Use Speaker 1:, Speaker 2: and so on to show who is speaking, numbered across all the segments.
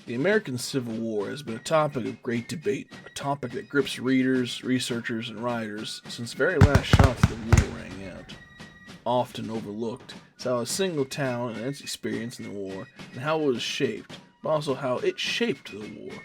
Speaker 1: The American Civil War has been a topic of great debate, a topic that grips readers, researchers, and writers since the very last shots of the war rang out. Often overlooked is how a single town and its experience in the war and how it was shaped, but also how it shaped the war.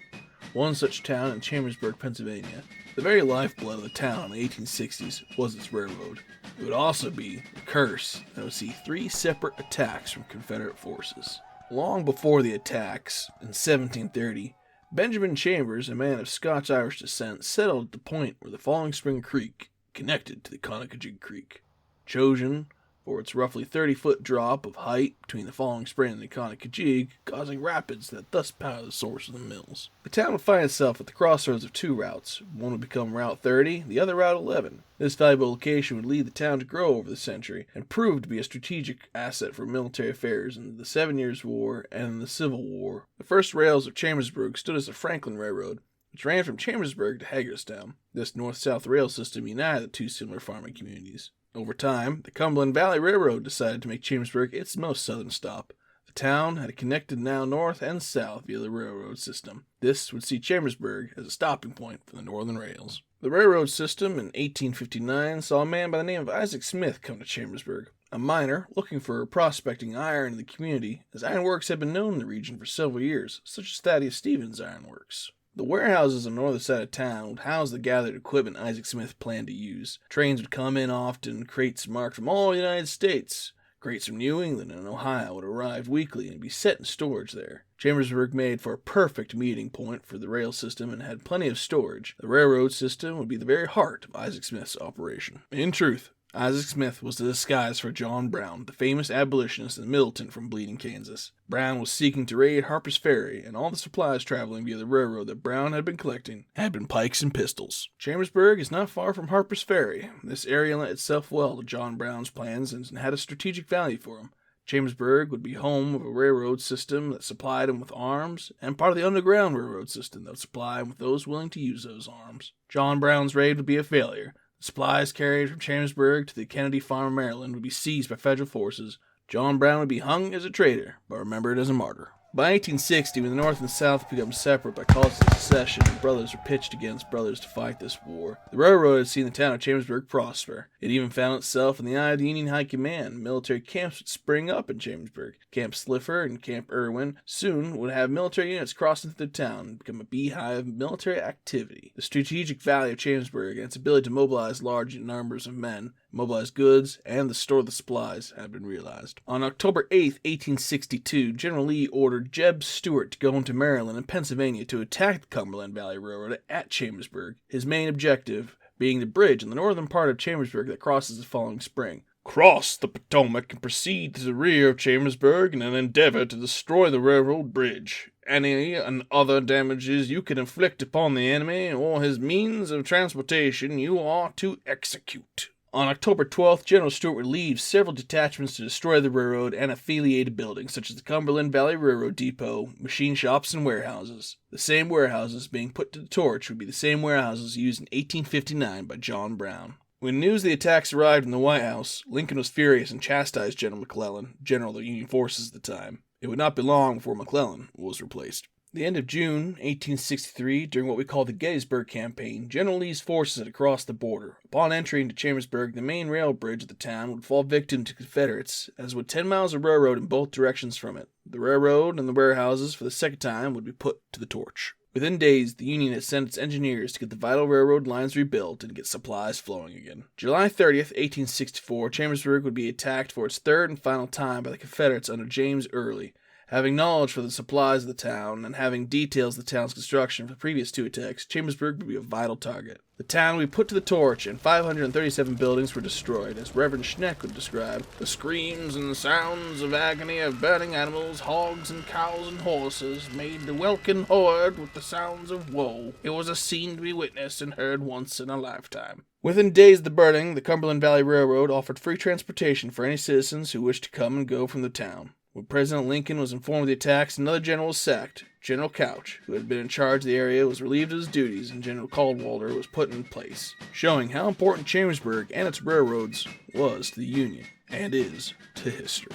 Speaker 1: One such town in Chambersburg, Pennsylvania, the very lifeblood of the town in the 1860s was its railroad. It would also be the curse that would see 3 separate attacks from Confederate forces. Long before the attacks, in 1730, Benjamin Chambers, a man of Scotch-Irish descent, settled at the point where the Falling Spring Creek connected to the Connoquajig Creek. Chosen for its roughly 30-foot drop of height between the Falling Spring and the Connoquajig, causing rapids that thus power the source of the mills. The town would find itself at the crossroads of 2 routes. One would become Route 30, the other Route 11. This valuable location would lead the town to grow over the century and prove to be a strategic asset for military affairs in the 7 Years' War and in the Civil War. The first rails of Chambersburg stood as the Franklin Railroad, which ran from Chambersburg to Hagerstown. This north-south rail system united the 2 similar farming communities. Over time, the Cumberland Valley Railroad decided to make Chambersburg its most southern stop. The town had connected now north and south via the railroad system. This would see Chambersburg as a stopping point for the northern rails. The railroad system in 1859 saw a man by the name of Isaac Smith come to Chambersburg, a miner looking for prospecting iron in the community, as ironworks had been known in the region for several years, such as Thaddeus Stevens Ironworks. The warehouses on the northern side of town would house the gathered equipment Isaac Smith planned to use. Trains would come in often, crates marked from all the United States. Crates from New England and Ohio would arrive weekly and be set in storage there. Chambersburg made for a perfect meeting point for the rail system and had plenty of storage. The railroad system would be the very heart of Isaac Smith's operation. In truth, Isaac Smith was the disguise for John Brown, the famous abolitionist and militant from Bleeding, Kansas. Brown was seeking to raid Harper's Ferry, and all the supplies traveling via the railroad that Brown had been collecting had been pikes and pistols. Chambersburg is not far from Harper's Ferry. This area lent itself well to John Brown's plans and had a strategic value for him. Chambersburg would be home of a railroad system that supplied him with arms, and part of the underground railroad system that would supply him with those willing to use those arms. John Brown's raid would be a failure. Supplies carried from Chambersburg to the Kennedy Farm in Maryland would be seized by federal forces. John Brown would be hung as a traitor, but remembered as a martyr. By 1860, when the North and South became separate by causes of secession, and brothers were pitched against brothers to fight this war, the railroad had seen the town of Chambersburg prosper. It even found itself in the eye of the Union High Command. Military camps would spring up in Chambersburg. Camp Slipher and Camp Irwin soon would have military units cross into the town and become a beehive of military activity. The strategic value of Chambersburg and its ability to mobilize large numbers of men, mobilize goods, and to store the supplies had been realized. On October 8, 1862, General Lee ordered Jeb Stuart to go into Maryland and Pennsylvania to attack the Cumberland Valley Railroad at Chambersburg, his main objective being the bridge in the northern part of Chambersburg that crosses the Falling Spring. Cross the Potomac and proceed to the rear of Chambersburg in an endeavor to destroy the railroad bridge. Any and other damages you can inflict upon the enemy or his means of transportation you are to execute. On October 12th, General Stuart would lead several detachments to destroy the railroad and affiliated buildings, such as the Cumberland Valley Railroad Depot, machine shops, and warehouses. The same warehouses being put to the torch would be the same warehouses used in 1859 by John Brown. When news of the attacks arrived in the White House, Lincoln was furious and chastised General McClellan, general of the Union forces at the time. It would not be long before McClellan was replaced. The end of June 1863, during what we call the Gettysburg Campaign, General Lee's forces had crossed the border. Upon entering into Chambersburg, the main rail bridge of the town would fall victim to Confederates, as would 10 miles of railroad in both directions from it. The railroad and the warehouses, for the second time, would be put to the torch. Within days, the Union had sent its engineers to get the vital railroad lines rebuilt and get supplies flowing again. July 30th, 1864, Chambersburg would be attacked for its third and final time by the Confederates under James Early. Having knowledge for the supplies of the town, and having details of the town's construction for the previous 2 attacks, Chambersburg would be a vital target. The town would be put to the torch, and 537 buildings were destroyed, as Reverend Schneck would describe. The screams and sounds of agony of burning animals, hogs and cows and horses, made the welkin horde with the sounds of woe. It was a scene to be witnessed and heard once in a lifetime. Within days of the burning, the Cumberland Valley Railroad offered free transportation for any citizens who wished to come and go from the town. When President Lincoln was informed of the attacks, another general was sacked. General Couch, who had been in charge of the area, was relieved of his duties, and General Cadwalader was put in place, showing how important Chambersburg and its railroads was to the Union, and is to history.